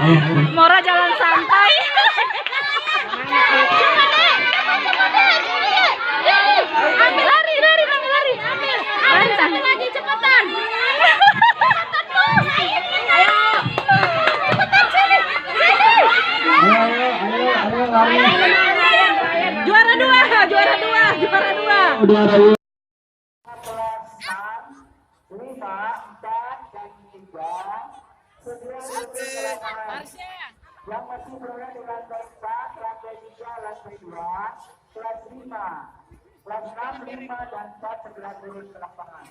Mora jalan santai. Lari, lari, lari, lari. Lari satu lagi cepetan. Cepetan sini. Juara dua, juara dua, juara dua. Juara dua. Yang masih berada di lantai 4, lantai 3, lantai 2, kelas 5, kelas 6, 5, dan 4 segera turun ke lapangan.